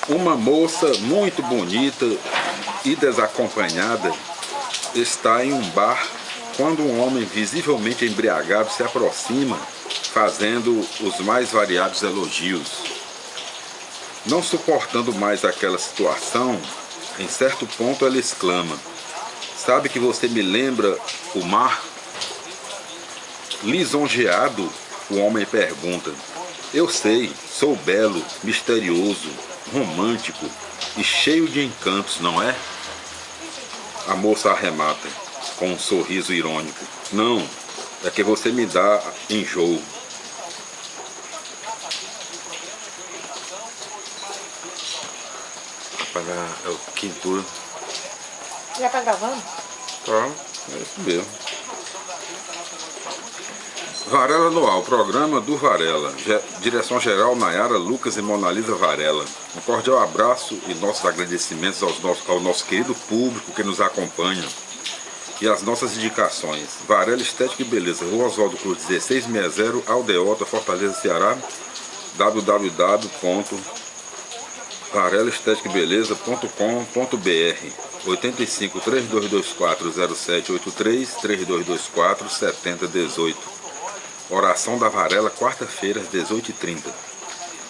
Uma moça muito bonita e desacompanhada está em um bar quando um homem visivelmente embriagado se aproxima, fazendo os mais variados elogios. Não suportando mais aquela situação, em certo ponto ela exclama: "Sabe que você me lembra o mar?" Lisonjeado, o homem pergunta: "Eu sei, sou belo, misterioso, romântico e cheio de encantos, não é?" A moça arremata, com um sorriso irônico: "Não, é que você me dá enjoo." É o quintura. Já tá gravando? Tá, é isso mesmo. Varela Anual, programa do Varela. Direção-geral Nayara Lucas e Monalisa Varela. Um cordial abraço e nossos agradecimentos ao nosso querido público que nos acompanha. E as nossas indicações: Varela Estética e Beleza, Rua Oswaldo Cruz 1660, Aldeota, Fortaleza, Ceará. www.varelaestéticabeleza.com.br 85 3224 0783 3224 7018. Oração da Varela, quarta-feira, às 18h30.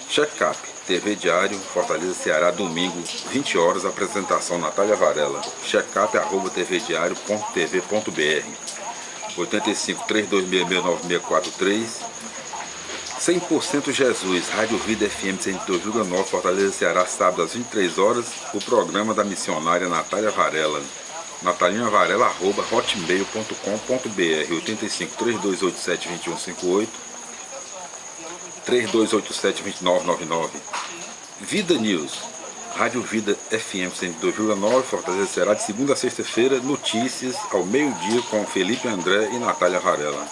Check-up, TV Diário, Fortaleza, Ceará, domingo, 20 horas, apresentação Natália Varela. Check-up@tvdiario.tv.br 85 3266 9643. 100% Jesus, Rádio Vida FM 102,9, Fortaleza, Ceará, sábado às 23 horas, o programa da missionária Natália Varela. natalinhavarela@hotmail.com.br 85 3287 2158 3287 2999. Vida News, Rádio Vida FM 102,9, Fortaleza, Ceará, de segunda a sexta-feira, notícias ao meio-dia com Felipe André e Natália Varela.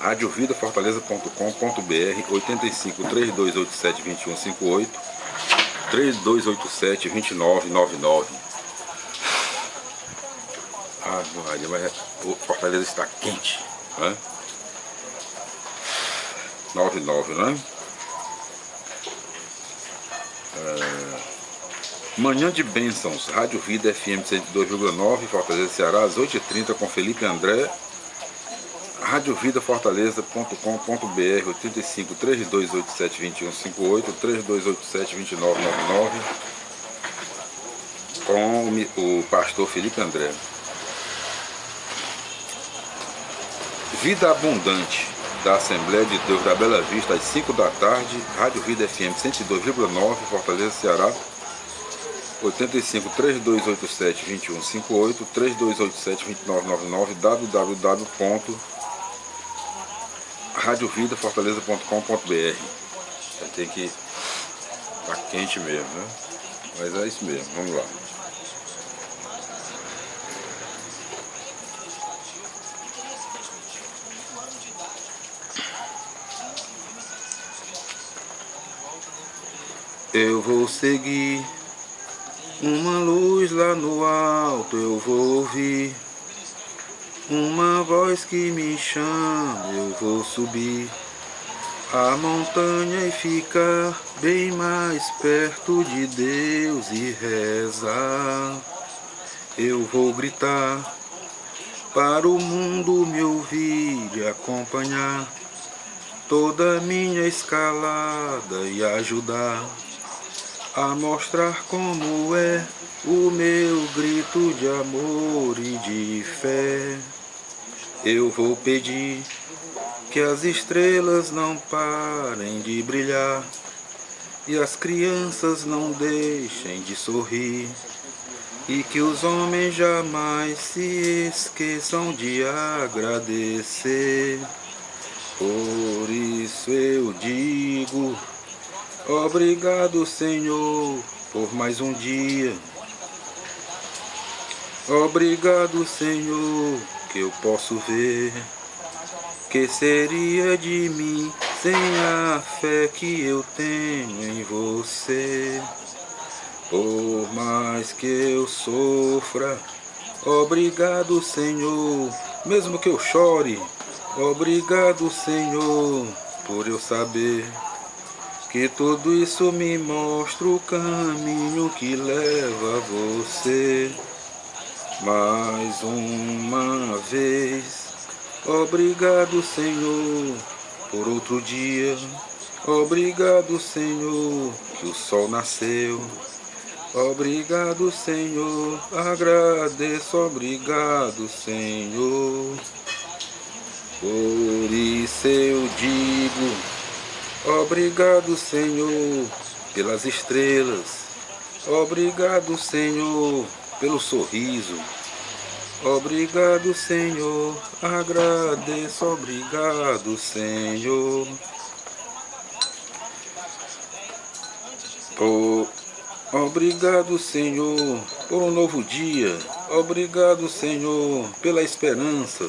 radiovidafortaleza.com.br 85 3287 2158 3287 2999. Ah, Maria, mas o Fortaleza está quente, né? 99, né? Manhã de Bênçãos, Rádio Vida FM 102,9, Fortaleza, Ceará, às 8h30 com Felipe André. radiovidafortaleza.com.br 85 3287 2158 3287 2999 com o pastor Felipe André. Vida Abundante, da Assembleia de Deus da Bela Vista, às 5 da tarde, Rádio Vida FM 102,9, Fortaleza, Ceará, 85 3287 2158 3287 2999 www.radiovidafortaleza.com.br. Tem que tá quente mesmo, né? Mas é isso mesmo, vamos lá. Eu vou seguir uma luz lá no alto, eu vou ouvir uma voz que me chama, eu vou subir a montanha e ficar bem mais perto de Deus e rezar. Eu vou gritar para o mundo me ouvir e acompanhar toda a minha escalada e ajudar a mostrar como é o meu grito de amor e de fé. Eu vou pedir que as estrelas não parem de brilhar e as crianças não deixem de sorrir e que os homens jamais se esqueçam de agradecer. Por isso eu digo: obrigado, Senhor, por mais um dia. Obrigado, Senhor, que eu posso ver. Que seria de mim sem a fé que eu tenho em você? Por mais que eu sofra, obrigado, Senhor, mesmo que eu chore. Obrigado, Senhor, por eu saber que tudo isso me mostra o caminho que leva a você. Mais uma vez, obrigado, Senhor, por outro dia. Obrigado, Senhor, que o sol nasceu. Obrigado, Senhor, agradeço, obrigado, Senhor. Por isso eu digo, obrigado, Senhor, pelas estrelas. Obrigado, Senhor, pelo sorriso. Obrigado, Senhor, agradeço, obrigado, Senhor. Obrigado, Senhor, por um novo dia. Obrigado, Senhor, pela esperança.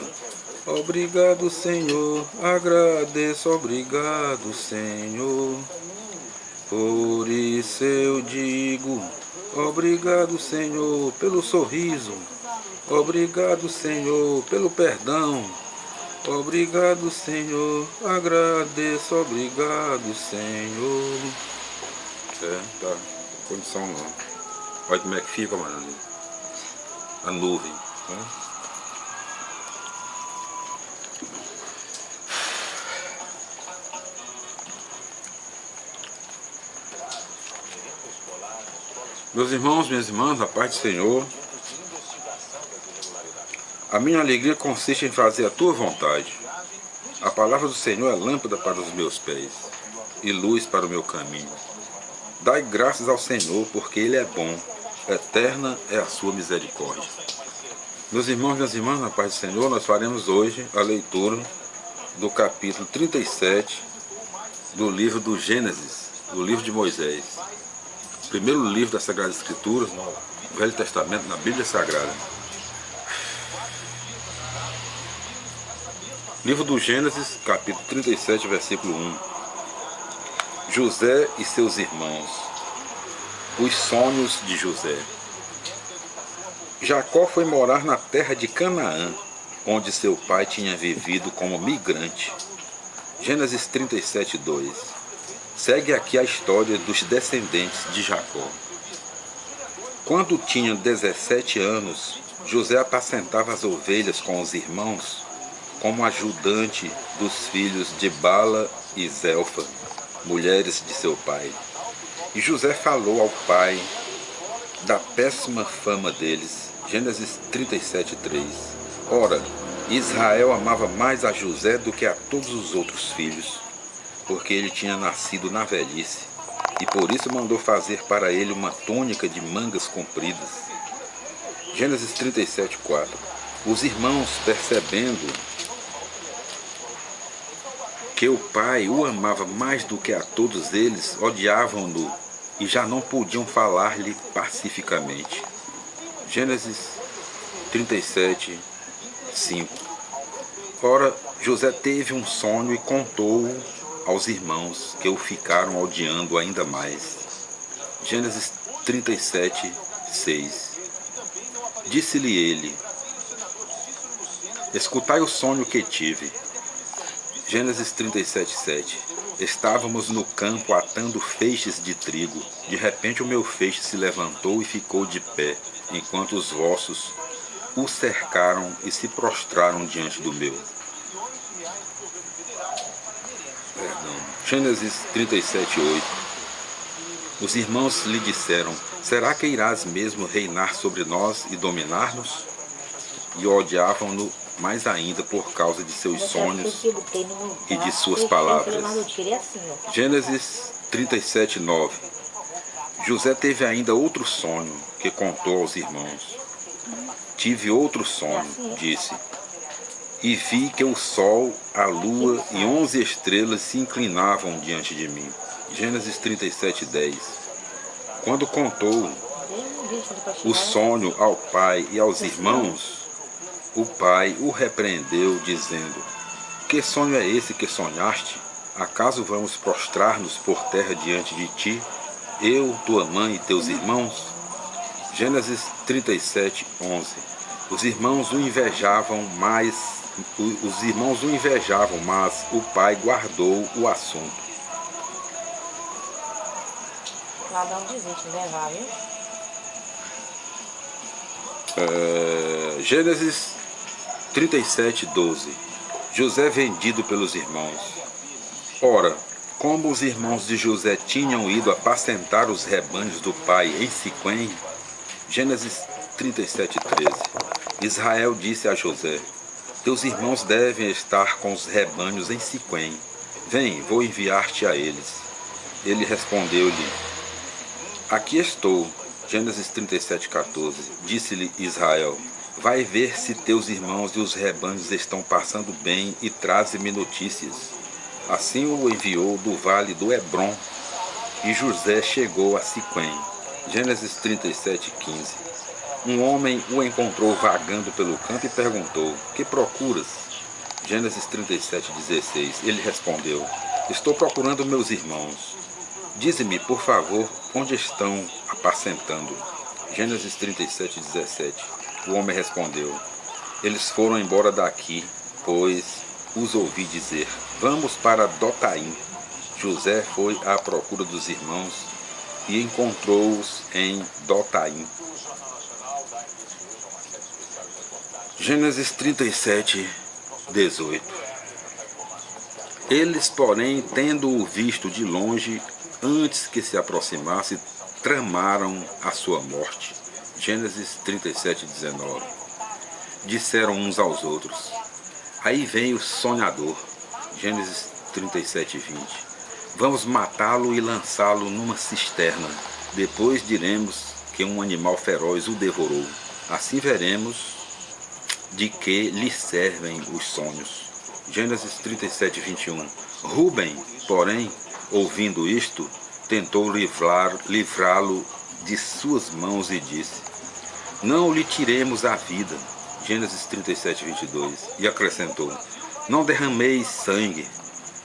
Obrigado, Senhor, agradeço, obrigado, Senhor. Por isso eu digo, obrigado, Senhor, pelo sorriso. Obrigado, Senhor, pelo perdão. Obrigado, Senhor, agradeço, obrigado, Senhor. Tá, condição não. Olha como é que fica, mano, a nuvem, né? Meus irmãos, minhas irmãs, a paz do Senhor. A minha alegria consiste em fazer a tua vontade. A palavra do Senhor é lâmpada para os meus pés e luz para o meu caminho. Dai graças ao Senhor, porque Ele é bom. Eterna é a sua misericórdia. Meus irmãos, minhas irmãs, na paz do Senhor, nós faremos hoje a leitura do capítulo 37 do livro do Gênesis, do livro de Moisés. Primeiro livro das Sagradas Escrituras, no Velho Testamento, na Bíblia Sagrada. Livro do Gênesis, capítulo 37, versículo 1. José e seus irmãos. Os sonhos de José. Jacó foi morar na terra de Canaã, onde seu pai tinha vivido como migrante. Gênesis 37, 2. Segue aqui a história dos descendentes de Jacó. Quando tinha 17 anos, José apacentava as ovelhas com os irmãos, como ajudante dos filhos de Bala e Zelfa, mulheres de seu pai. E José falou ao pai da péssima fama deles. Gênesis 37, 3. Ora, Israel amava mais a José do que a todos os outros filhos, porque ele tinha nascido na velhice, e por isso mandou fazer para ele uma túnica de mangas compridas. Gênesis 37, 4. Os irmãos, percebendo que o pai o amava mais do que a todos eles, odiavam-no e já não podiam falar-lhe pacificamente. Gênesis 37, 5. Ora, José teve um sonho e contou-o aos irmãos, que o ficaram odiando ainda mais. Gênesis 37, 6. Disse-lhe ele: escutai o sonho que tive. Gênesis 37, 7. Estávamos no campo atando feixes de trigo. De repente o meu feixe se levantou e ficou de pé, enquanto os vossos o cercaram e se prostraram diante do meu. Gênesis 37, 8. Os irmãos lhe disseram: será que irás mesmo reinar sobre nós e dominar-nos? E odiavam-no mais ainda por causa de seus sonhos e de suas palavras. Gênesis 37, 9. José teve ainda outro sonho que contou aos irmãos. Tive outro sonho, disse, e vi que o sol, a lua e 11 estrelas se inclinavam diante de mim. Gênesis 37, 10. Quando contou o sonho ao pai e aos irmãos, o pai o repreendeu, dizendo: que sonho é esse que sonhaste? Acaso vamos prostrar-nos por terra diante de ti, eu, tua mãe e teus irmãos? Gênesis 37, 11. Os irmãos o invejavam, mas o pai guardou o assunto. Cada um desiste de levar, viu? Gênesis 37:12. José vendido pelos irmãos. Ora, como os irmãos de José tinham ido apacentar os rebanhos do pai em Siquém, Gênesis 37:13. Israel disse a José: teus irmãos devem estar com os rebanhos em Siquém. Vem, vou enviar-te a eles. Ele respondeu-lhe: aqui estou. Gênesis 37:14. Disse-lhe Israel: vai ver se teus irmãos e os rebanhos estão passando bem e traze-me notícias. Assim o enviou do vale do Hebrom, e José chegou a Siquém. Gênesis 37:15. Um homem o encontrou vagando pelo campo e perguntou: que procuras? Gênesis 37:16. Ele respondeu: estou procurando meus irmãos. Dize-me, por favor, onde estão apacentando. Gênesis 37:17. O homem respondeu: eles foram embora daqui, pois os ouvi dizer: vamos para Dotaim. José foi à procura dos irmãos e encontrou-os em Dotaim. Gênesis 37:18. Eles, porém, tendo-o visto de longe, antes que se aproximasse, tramaram a sua morte. Gênesis 37:19. Disseram uns aos outros: aí vem o sonhador. Gênesis 37:20. Vamos matá-lo e lançá-lo numa cisterna. Depois diremos que um animal feroz o devorou. Assim veremos de que lhe servem os sonhos. Gênesis 37:21. Rúben, porém, ouvindo isto, tentou livrá-lo de suas mãos e disse: não lhe tiremos a vida. Gênesis 37:22. E acrescentou: não derrameis sangue,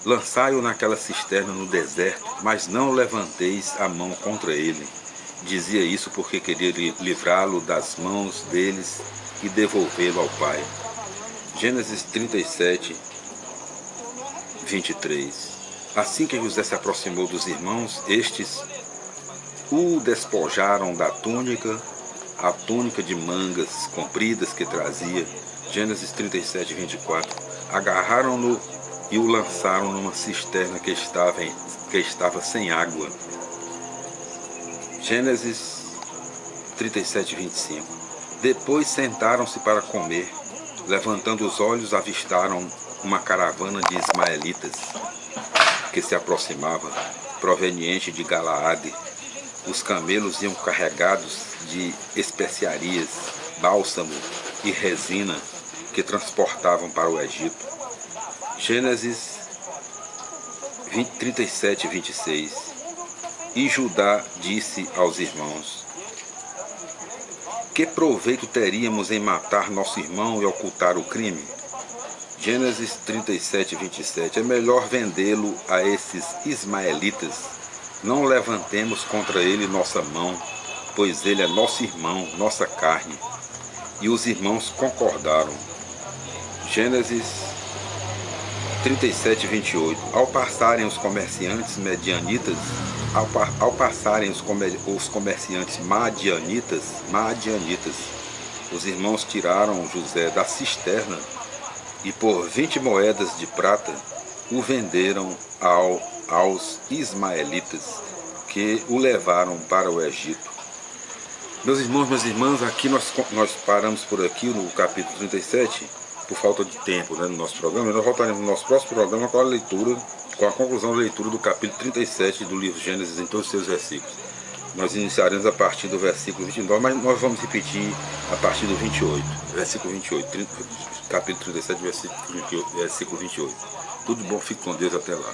lançai-o naquela cisterna no deserto, mas não levanteis a mão contra ele. Dizia isso porque queria livrá-lo das mãos deles e devolvê-lo ao pai. Gênesis 37:23. Assim que José se aproximou dos irmãos, estes o despojaram da túnica, a túnica de mangas compridas que trazia. Gênesis 37:24. Agarraram-no e o lançaram numa cisterna que estava sem água. Gênesis 37:25. Depois sentaram-se para comer. Levantando os olhos, avistaram uma caravana de ismaelitas que se aproximava, proveniente de Galaade. Os camelos iam carregados de especiarias, bálsamo e resina que transportavam para o Egito. Gênesis 37:26. E Judá disse aos irmãos: que proveito teríamos em matar nosso irmão e ocultar o crime? Gênesis 37:27. É melhor vendê-lo a esses ismaelitas. Não levantemos contra ele nossa mão, pois ele é nosso irmão, nossa carne. E os irmãos concordaram. Gênesis 37:28. Ao passarem os comerciantes medianitas, os comerciantes madianitas, os irmãos tiraram José da cisterna e por 20 moedas de prata o venderam aos ismaelitas, que o levaram para o Egito. Meus irmãos, minhas irmãs, aqui nós paramos por aqui no capítulo 37, por falta de tempo, né, no nosso programa. Nós voltaremos no nosso próximo programa com a leitura, com a conclusão da leitura do capítulo 37 do livro Gênesis em todos os seus versículos. Nós iniciaremos a partir do versículo 29, mas nós vamos repetir a partir do 28, versículo 28, capítulo 37, versículo 28. Tudo bom, fique com Deus, até lá.